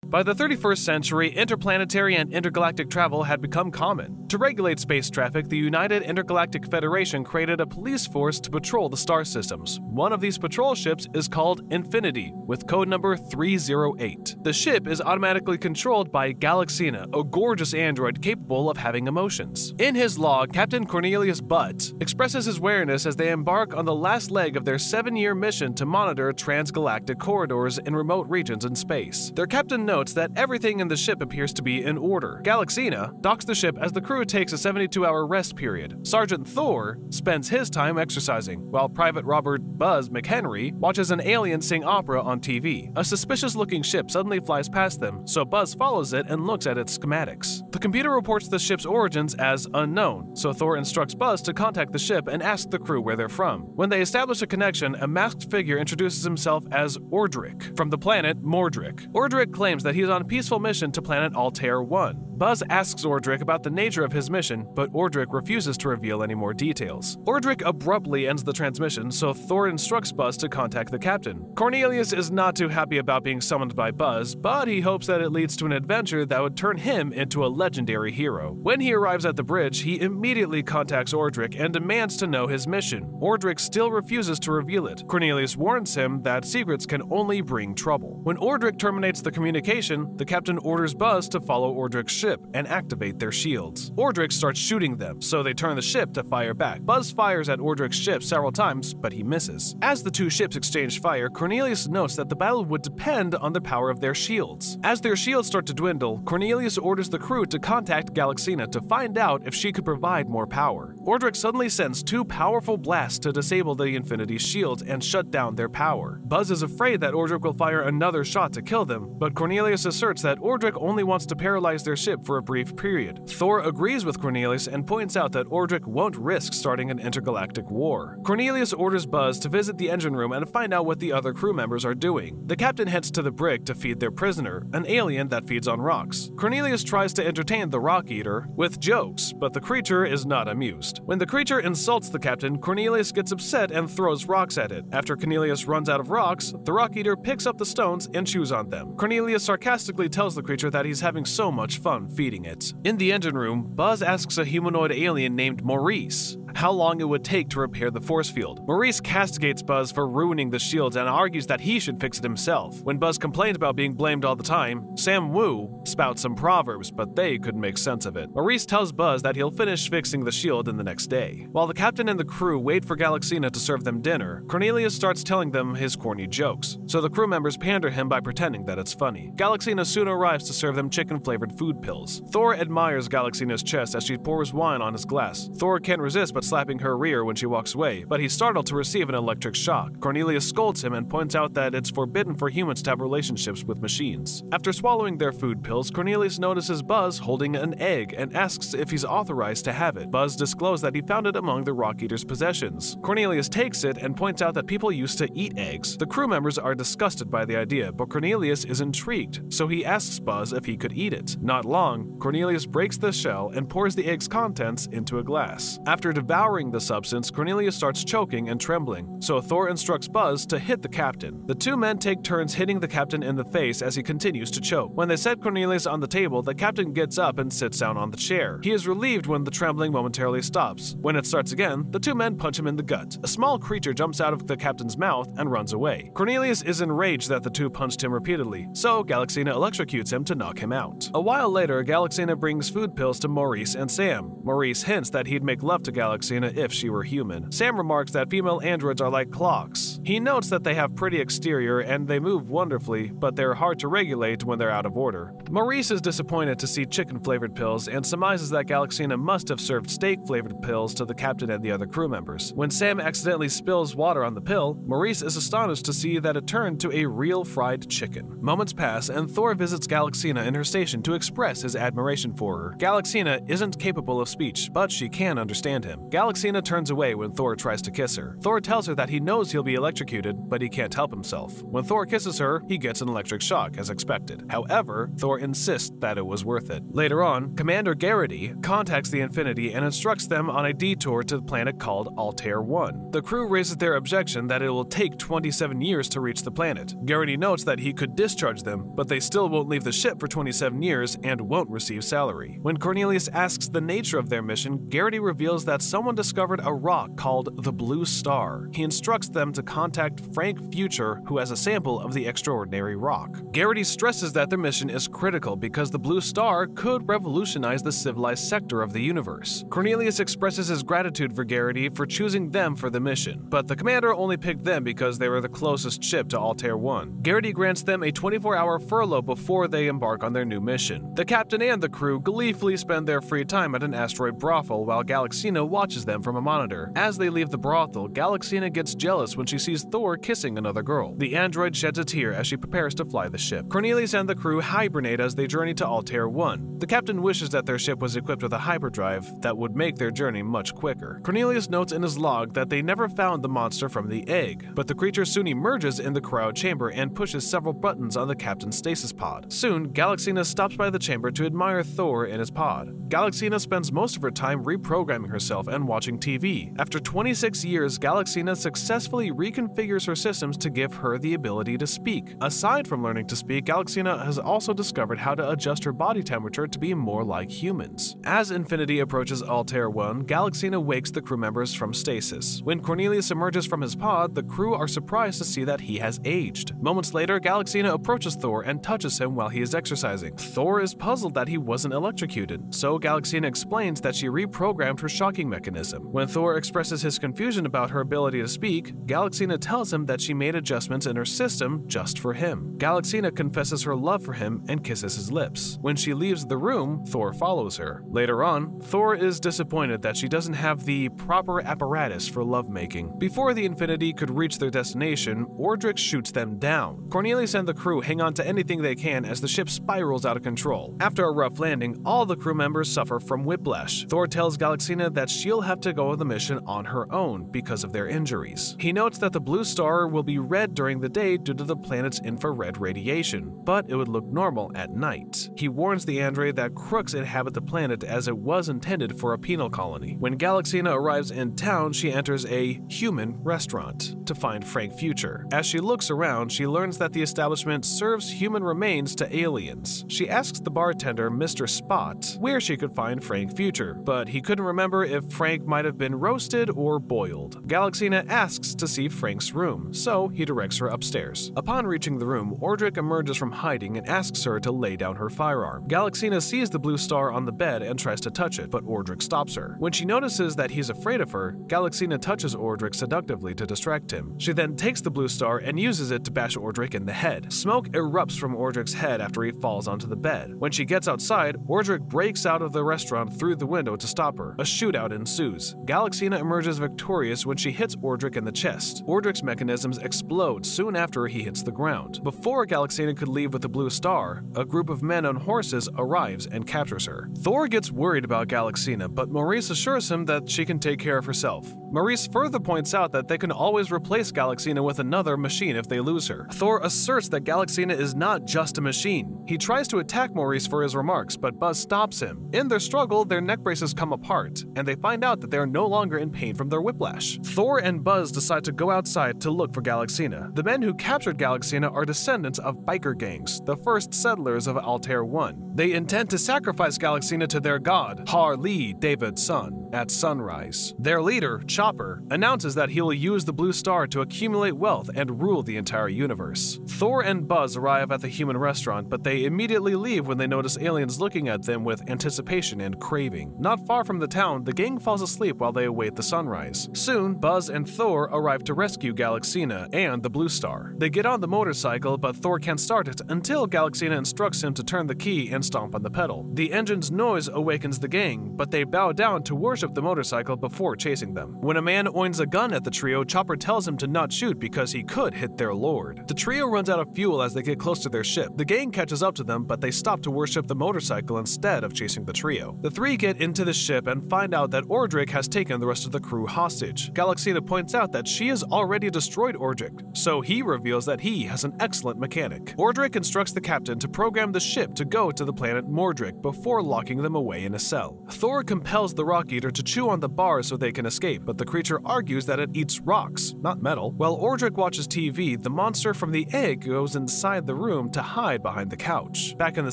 By the 31st century, interplanetary and intergalactic travel had become common. To regulate space traffic, the United Intergalactic Federation created a police force to patrol the star systems. One of these patrol ships is called Infinity, with code number 308. The ship is automatically controlled by Galaxina, a gorgeous android capable of having emotions. In his log, Captain Cornelius Butt expresses his wariness as they embark on the last leg of their 7-year mission to monitor transgalactic corridors in remote regions in space. Their captain notes that everything in the ship appears to be in order. Galaxina docks the ship as the crew takes a 72-hour rest period. Sergeant Thor spends his time exercising, while Private Robert Buzz McHenry watches an alien sing opera on TV. A suspicious-looking ship suddenly flies past them, so Buzz follows it and looks at its schematics. The computer reports the ship's origins as unknown, so Thor instructs Buzz to contact the ship and ask the crew where they're from. When they establish a connection, a masked figure introduces himself as Ordric, from the planet Mordric. Ordric claims that he's on a peaceful mission to planet Altair 1. Buzz asks Ordric about the nature of his mission, but Ordric refuses to reveal any more details. Ordric abruptly ends the transmission, so Thor instructs Buzz to contact the captain. Cornelius is not too happy about being summoned by Buzz, but he hopes that it leads to an adventure that would turn him into a legendary hero. When he arrives at the bridge, he immediately contacts Ordric and demands to know his mission. Ordric still refuses to reveal it. Cornelius warns him that secrets can only bring trouble. When Ordric terminates the communication, the captain orders Buzz to follow Ordric's ship and activate their shields. Ordric starts shooting them, so they turn the ship to fire back. Buzz fires at Ordric's ship several times, but he misses. As the two ships exchange fire, Cornelius notes that the battle would depend on the power of their shields. As their shields start to dwindle, Cornelius orders the crew to contact Galaxina to find out if she could provide more power. Ordric suddenly sends 2 powerful blasts to disable the Infinity's shields and shut down their power. Buzz is afraid that Ordric will fire another shot to kill them, but Cornelius asserts that Ordric only wants to paralyze their ship for a brief period. Thor agrees with Cornelius and points out that Ordric won't risk starting an intergalactic war. Cornelius orders Buzz to visit the engine room and find out what the other crew members are doing. The captain heads to the brig to feed their prisoner, an alien that feeds on rocks. Cornelius tries to entertain the rock eater with jokes, but the creature is not amused. When the creature insults the captain, Cornelius gets upset and throws rocks at it. After Cornelius runs out of rocks, the rock eater picks up the stones and chews on them. Cornelius sarcastically tells the creature that he's having so much fun feeding it. In the engine room, Buzz asks a humanoid alien named Maurice how long it would take to repair the force field. Maurice castigates Buzz for ruining the shields and argues that he should fix it himself. When Buzz complains about being blamed all the time, Sam Wu spouts some proverbs, but they couldn't make sense of it. Maurice tells Buzz that he'll finish fixing the shield in the next day. While the captain and the crew wait for Galaxina to serve them dinner, Cornelius starts telling them his corny jokes, so the crew members pander him by pretending that it's funny. Galaxina soon arrives to serve them chicken-flavored food pills. Thor admires Galaxina's chest as she pours wine on his glass. Thor can't resist but slapping her rear when she walks away, but he's startled to receive an electric shock. Cornelius scolds him and points out that it's forbidden for humans to have relationships with machines. After swallowing their food pills, Cornelius notices Buzz holding an egg and asks if he's authorized to have it. Buzz discloses that he found it among the rock eater's possessions. Cornelius takes it and points out that people used to eat eggs. The crew members are disgusted by the idea, but Cornelius is intrigued, so he asks Buzz if he could eat it. Not long, Cornelius breaks the shell and pours the egg's contents into a glass. After devouring the substance, Cornelius starts choking and trembling, so Thor instructs Buzz to hit the captain. The two men take turns hitting the captain in the face as he continues to choke. When they set Cornelius on the table, the captain gets up and sits down on the chair. He is relieved when the trembling momentarily stops. When it starts again, the two men punch him in the gut. A small creature jumps out of the captain's mouth and runs away. Cornelius is enraged that the two punched him repeatedly, so Galaxina electrocutes him to knock him out. A while later, Galaxina brings food pills to Maurice and Sam. Maurice hints that he'd make love to Galaxina if she were human. Sam remarks that female androids are like clocks. He notes that they have pretty exterior and they move wonderfully, but they're hard to regulate when they're out of order. Maurice is disappointed to see chicken-flavored pills and surmises that Galaxina must have served steak-flavored pills to the captain and the other crew members. When Sam accidentally spills water on the pill, Maurice is astonished to see that it turned to a real fried chicken. Moments pass and Thor visits Galaxina in her station to express his admiration for her. Galaxina isn't capable of speech, but she can understand him. Galaxina turns away when Thor tries to kiss her. Thor tells her that he knows he'll be electrocuted, but he can't help himself. When Thor kisses her, he gets an electric shock, as expected. However, Thor insists that it was worth it. Later on, Commander Garrity contacts the Infinity and instructs them on a detour to the planet called Altair 1. The crew raises their objection that it will take 27 years to reach the planet. Garrity notes that he could discharge them, but they still won't leave the ship for 27 years and won't receive salary. When Cornelius asks the nature of their mission, Garrity reveals that someone discovered a rock called the Blue Star. He instructs them to contact Frank Future, who has a sample of the extraordinary rock. Garrity stresses that their mission is critical because the Blue Star could revolutionize the civilized sector of the universe. Cornelius expresses his gratitude for Garrity for choosing them for the mission, but the commander only picked them because they were the closest ship to Altair 1. Garrity grants them a 24-hour furlough before they embark on their new mission. The captain and the crew gleefully spend their free time at an asteroid brothel while Galaxina watches them from a monitor. As they leave the brothel, Galaxina gets jealous when she sees Thor kissing another girl. The android sheds a tear as she prepares to fly the ship. Cornelius and the crew hibernate as they journey to Altair 1. The captain wishes that their ship was equipped with a hyperdrive that would make their journey much quicker. Cornelius notes in his log that they never found the monster from the egg, but the creature soon emerges in the cryo chamber and pushes several buttons on the captain's stasis pod. Soon, Galaxina stops by the chamber to admire Thor in his pod. Galaxina spends most of her time reprogramming herself and watching TV. After 26 years, Galaxina successfully reconfigures her systems to give her the ability to speak. Aside from learning to speak, Galaxina has also discovered how to adjust her body temperature to be more like humans. As Infinity approaches Altair 1, Galaxina wakes the crew members from stasis. When Cornelius emerges from his pod, the crew are surprised to see that he has aged. Moments later, Galaxina approaches Thor and touches him while he is exercising. Thor is puzzled that he wasn't electrocuted, so Galaxina explains that she reprogrammed her shocking mechanism. When Thor expresses his confusion about her ability to speak, Galaxina tells him that she made adjustments in her system just for him. Galaxina confesses her love for him and kisses his lips. When she leaves the room, Thor follows her. Later on, Thor is disappointed that she doesn't have the proper apparatus for lovemaking. Before the Infinity could reach their destination, Ordric shoots them down. Cornelius and the crew hang on to anything they can as the ship spirals out of control. After a rough landing, all the crew members suffer from whiplash. Thor tells Galaxina that she'll have to go on the mission on her own because of their injuries. He notes that the Blue Star will be red during the day due to the planet's infrared radiation, but it would look normal at night. He warns the android that crooks inhabit the planet as it was intended for a penal colony. When Galaxina arrives in town, she enters a human restaurant to find Frank Future. As she looks around, she learns that the establishment serves human remains to aliens. She asks the bartender, Mr. Spot, where she could find Frank Future, but he couldn't remember if Frank might have been roasted or boiled. Galaxina asks to see Frank's room, so he directs her upstairs. Upon reaching the room, Ordric emerges from hiding and asks her to lay down her firearm. Galaxina sees the Blue Star on the bed and tries to touch it, but Ordric stops her. When she notices that he's afraid of her, Galaxina touches Ordric seductively to distract him. She then takes the Blue Star and uses it to bash Ordric in the head. Smoke erupts from Ordric's head after he falls onto the bed. When she gets outside, Ordric breaks out of the restaurant through the window to stop her. A shootout ensues. Galaxina emerges victorious when she hits Ordric in the chest. Ordric's mechanisms explode soon after he hits the ground. Before Galaxina could leave with the Blue Star, a group of men on horses arrives and captures her. Thor gets worried about Galaxina, but Maurice assures him that she can take care of herself. Maurice further points out that they can always replace Galaxina with another machine if they lose her. Thor asserts that Galaxina is not just a machine. He tries to attack Maurice for his remarks, but Buzz stops him. In their struggle, their neck braces come apart, and they find out that they are no longer in pain from their whiplash. Thor and Buzz decide to go outside to look for Galaxina. The men who captured Galaxina are descendants of biker gangs, the first settlers of Altair 1. They intend to sacrifice Galaxina to their god, Har-Lee, David's son, at sunrise. Their leader, Chopper, announces that he will use the Blue Star to accumulate wealth and rule the entire universe. Thor and Buzz arrive at the human restaurant, but they immediately leave when they notice aliens looking at them with anticipation and craving. Not far from the town, the gang falls asleep while they await the sunrise. Soon, Buzz and Thor arrive to rescue Galaxina and the Blue Star. They get on the motorcycle, but Thor can't start it until Galaxina instructs him to turn the key and stomp on the pedal. The engine's noise awakens the gang, but they bow down to worship the motorcycle before chasing them. When a man points a gun at the trio, Chopper tells him to not shoot because he could hit their lord. The trio runs out of fuel as they get close to their ship. The gang catches up to them, but they stop to worship the motorcycle instead of chasing the trio. The three get into the ship and find out that Ordric has taken the rest of the crew hostage. Galaxina points out that she has already destroyed Ordric, so he reveals that he has an excellent mechanic. Ordric instructs the captain to program the ship to go to the planet Mordric before locking them away in a cell. Thor compels the rock eater to chew on the bars so they can escape, but the creature argues that it eats rocks, not metal. While Ordric watches TV, the monster from the egg goes inside the room to hide behind the couch. Back in the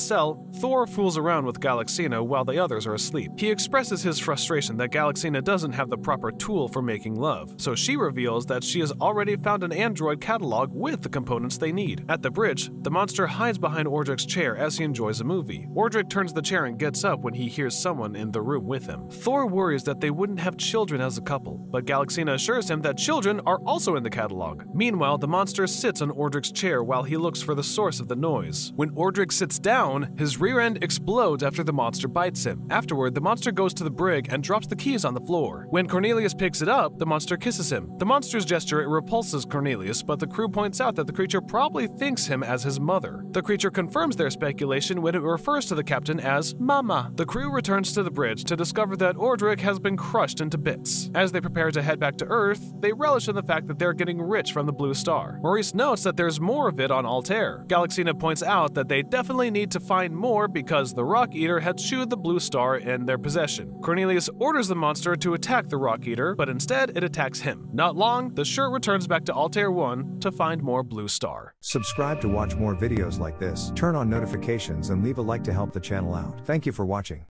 cell, Thor fools around with Galaxina while the others are asleep. He expresses his frustration that Galaxina doesn't have the proper tool for making love, so she reveals that she has already found an android catalog with the components they need. At the bridge, the monster hides behind Ordric's chair as he enjoys a movie. Ordric turns the chair and gets up when he hears someone in the room with him. Thor worries that they wouldn't have children as a couple, but Galaxina assures him that children are also in the catalog. Meanwhile, the monster sits on Ordric's chair while he looks for the source of the noise. When Ordric sits down, his rear end explodes after the monster bites him. Afterward, the monster goes to the brig and drops the keys on the floor. When Cornelius picks it up, the monster kisses him. The monster's gesture repulses Cornelius, but the crew points out that the creature probably thinks him as his mother. The creature confirms their speculation when it refers to the captain as Mama. The crew returns to the bridge to discover that Ordric has been crushed into bits. As they prepare to head back to Earth, they relish in the fact that they're getting rich from the blue star. Maurice notes that there's more of it on Altair. Galaxina points out that they definitely need to find more because the Rock Eater had chewed the blue star in their possession. Cornelius orders the monster to attack the Rock Eater, but instead it attacks him. Not long, the shirt returns back to Altair 1 to find more blue star. Subscribe to watch more videos like this, turn on notifications and leave a like to help the channel out. Thank you for watching.